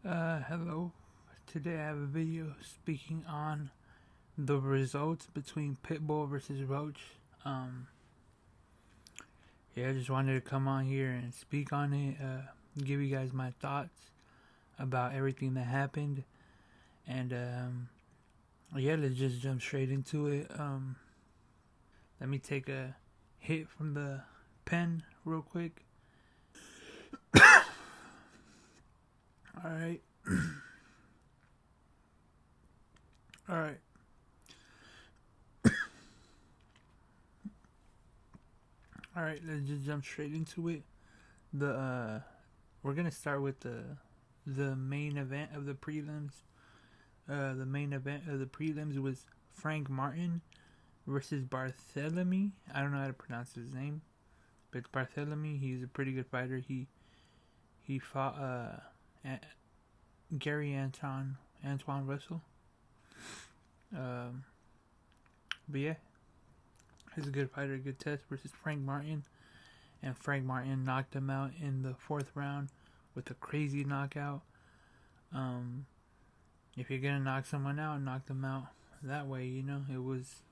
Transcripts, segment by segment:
Hello. Today I have a video speaking on the results between Pitbull versus Roach. I just wanted to come on here and speak on it, give you guys my thoughts about everything that happened, and let's just jump straight into it. Let me take a hit from the pen real quick. Alright. Alright. Alright, let's just jump straight into it. We're gonna start with the main event of the prelims. The main event of the prelims was Frank Martin versus Barthélemy. I don't know how to pronounce his name, but it's Barthélemy. He's a pretty good fighter. He fought Gary Antoine Russell. But yeah, he's a good fighter, good test versus Frank Martin, and Frank Martin knocked him out in the 4th round with a crazy knockout. If you're gonna knock someone out, knock them out that way. You know, it was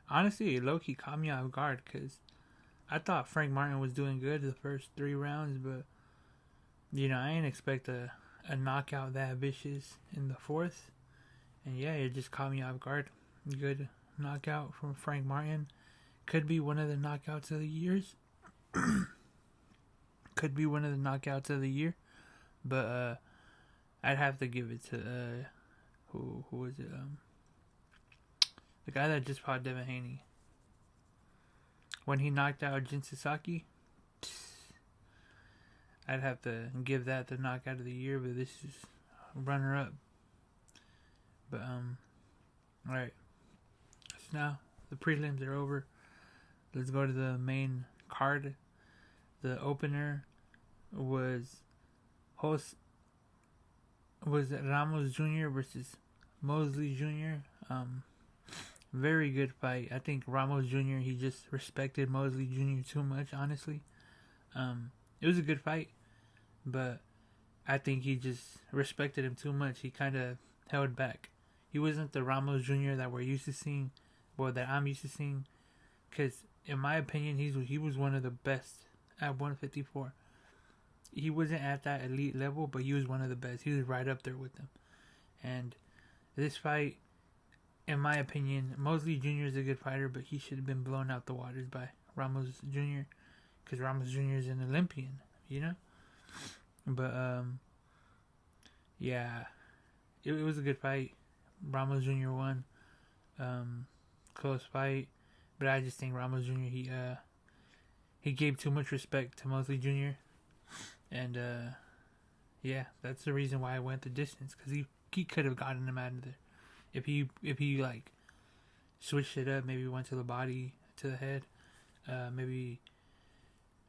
honestly, it low-key caught me off guard because I thought Frank Martin was doing good the first 3 rounds, but you know, I didn't expect a knockout that vicious in the 4th. And yeah, it just caught me off guard. Good knockout from Frank Martin. Could be one of the knockouts of the years. Could be one of the knockouts of the year. But I'd have to give it to who was it? The guy that just fought Devin Haney. When he knocked out Jin Sasaki, I'd have to give that the knockout of the year, but this is runner up. But alright. So now the prelims are over. Let's go to the main card. The opener was Ramos Jr. versus Mosley Jr. Very good fight. I think Ramos Jr. he just respected Mosley Jr. too much, honestly. It was a good fight, but I think he just respected him too much. He kind of held back. He wasn't the Ramos Jr. that we're used to seeing, or that I'm used to seeing, because in my opinion, he was one of the best at 154. He wasn't at that elite level, but he was one of the best. He was right up there with them. And this fight, in my opinion, Mosley Jr. is a good fighter, but he should have been blown out the waters by Ramos Jr. because Ramos Jr. is an Olympian, you know? But, it was a good fight. Ramos Jr. won. Close fight. But I just think Ramos Jr., he gave too much respect to Mosley Jr. And, that's the reason why I went the distance. Because he could have gotten him out of there. If he like, switched it up, maybe went to the body, to the head. Maybe,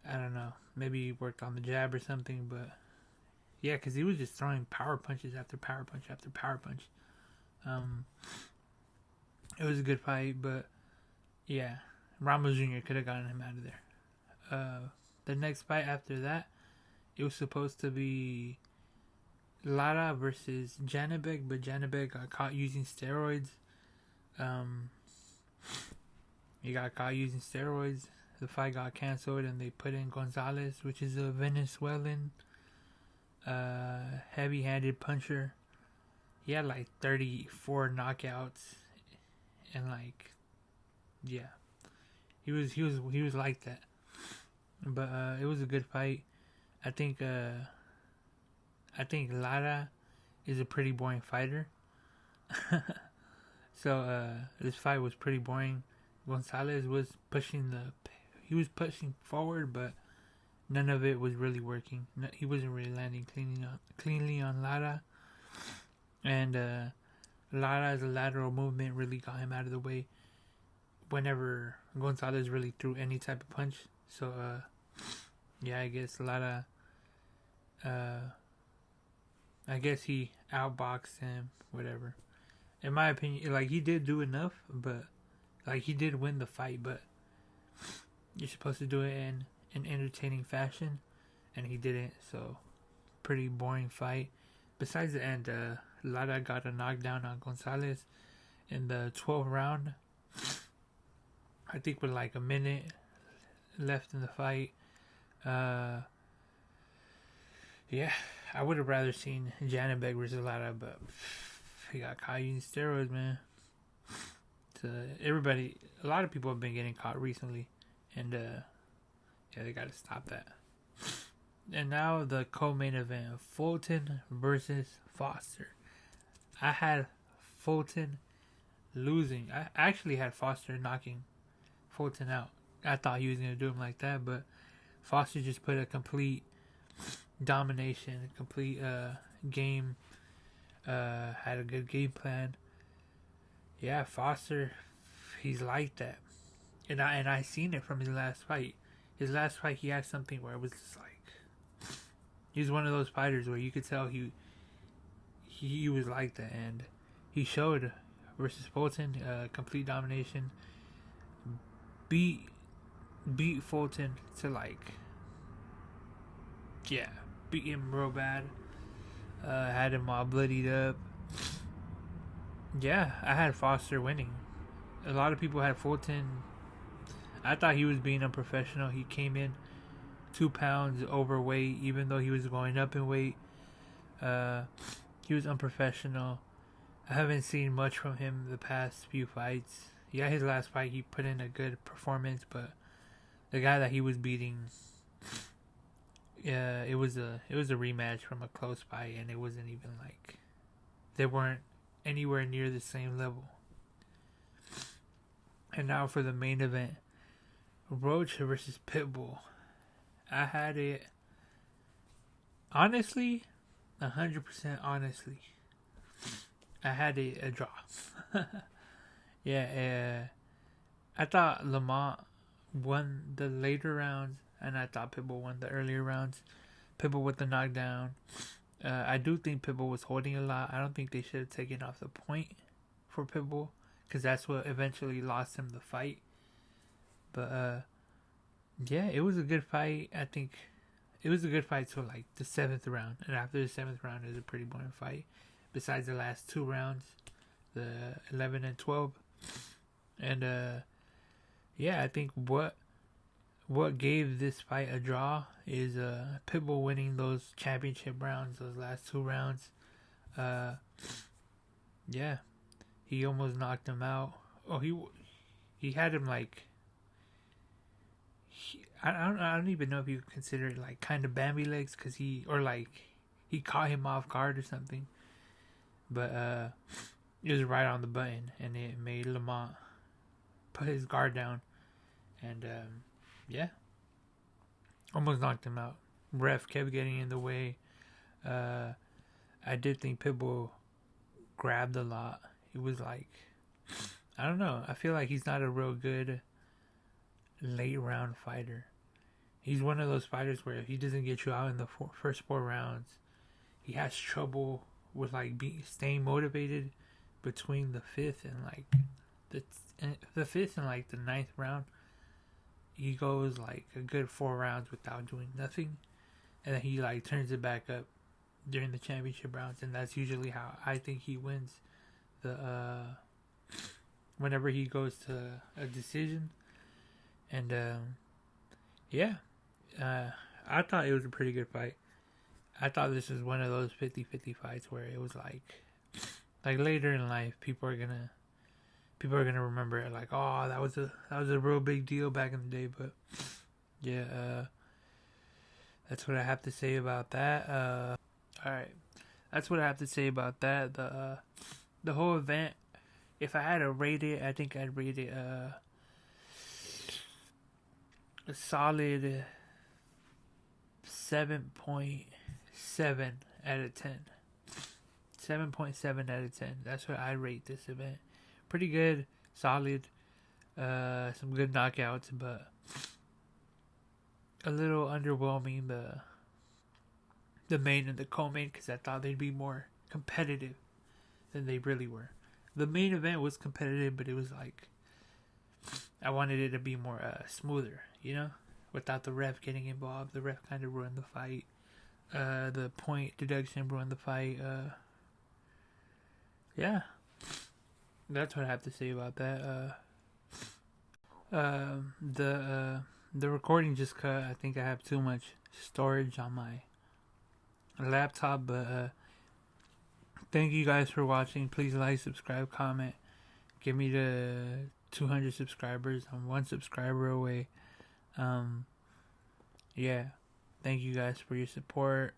I don't know. Maybe worked on the jab or something, but yeah, because he was just throwing power punches after power punch after power punch. It was a good fight, but yeah, Ramos Jr. could have gotten him out of there. The next fight after that, it was supposed to be Lara versus Janibek, but Janibek got caught using steroids. He got caught using steroids. The fight got canceled, and they put in Gonzalez, which is a Venezuelan heavy-handed puncher. He had like 34 knockouts, and he was like that. But it was a good fight. I think Lara is a pretty boring fighter. So this fight was pretty boring. Gonzalez was pushing forward, but none of it was really working. He wasn't really landing cleanly on Lara. And Lara's lateral movement really got him out of the way whenever Gonzalez really threw any type of punch. So, I guess Lara, I guess he outboxed him, whatever. In my opinion, he did do enough, but, he did win the fight, but you're supposed to do it in an entertaining fashion. and he didn't. So pretty boring fight. Besides the end, Lara got a knockdown on Gonzalez in the 12th round. I think with like a minute left in the fight. Yeah, I would have rather seen Janabek versus Lara, but he got caught using steroids, man. So a lot of people have been getting caught recently, and yeah, they gotta stop that. And now the co-main event, Fulton versus Foster. I had Fulton losing. I actually had Foster knocking Fulton out. I thought he was going to do him like that, but Foster just put a complete domination, complete game, had a good game plan. Yeah, Foster, he's like that. And I seen it from his last fight. His last fight, he had something where it was just like, he's one of those fighters where you could tell he was like that, and he showed versus Fulton, complete domination. Beat Fulton to beat him real bad. Had him all bloodied up. Yeah, I had Foster winning. A lot of people had Fulton. I thought he was being unprofessional. He came in 2 pounds overweight, even though he was going up in weight. He was unprofessional. I haven't seen much from him the past few fights. Yeah, his last fight he put in a good performance, but the guy that he was beating, yeah, it was a rematch from a close fight, and it wasn't even like they weren't anywhere near the same level. And now for the main event, Roach versus Pitbull. I had it, honestly, 100% honestly, I had it a draw. Yeah, I thought Lamont won the later rounds, and I thought Pitbull won the earlier rounds. Pitbull with the knockdown. I do think Pitbull was holding a lot. I don't think they should have taken off the point for Pitbull, because that's what eventually lost him the fight. But yeah, it was a good fight. I think it was a good fight till like the 7th round, and after the 7th round, it was a pretty boring fight. Besides the last 2 rounds, the 11 and 12, and yeah, I think what gave this fight a draw is Pitbull winning those championship rounds, those last 2 rounds. Yeah, he almost knocked him out. Oh, he had him like. I don't even know if you consider it like kind of Bambi legs, because he caught him off guard or something, but it was right on the button, and it made Lamont put his guard down, and yeah, almost knocked him out. Ref kept getting in the way. I did think Pitbull grabbed a lot. It was like, I don't know, I feel like he's not a real good late round fighter. He's one of those fighters where if he doesn't get you out in the first 4 rounds, he has trouble with like staying motivated between the 5th and like the 5th and like the 9th round. He goes like a good 4 rounds without doing nothing, and then he like turns it back up during the championship rounds, and that's usually how I think he wins the whenever he goes to a decision. And yeah, I thought it was a pretty good fight. I thought this was one of those 50-50 fights where it was like later in life people are gonna remember it like, oh, that was a real big deal back in the day. But yeah, that's what I have to say about that. All right, that's what I have to say about that. The whole event, if I had to rate it, I think I'd rate it a solid 7.7 out of 10. 7.7 out of 10. That's what I rate this event. Pretty good, solid, some good knockouts, but a little underwhelming the main and the co-main, because I thought they'd be more competitive than they really were. The main event was competitive, but it was like I wanted it to be more smoother, without the ref getting involved. The ref kind of ruined the fight. The point deduction ruined the fight. Yeah, that's what I have to say about that. The recording just cut. I think I have too much storage on my laptop, but thank you guys for watching. Please like, subscribe, comment. Give me the 200 subscribers. I'm 1 subscriber away. Yeah. Thank you guys for your support.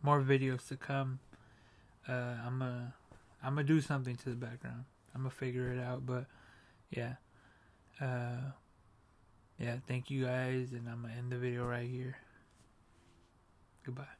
More videos to come. I'm gonna do something to the background. I'm gonna figure it out, but yeah. Yeah, thank you guys, and I'm gonna end the video right here. Goodbye.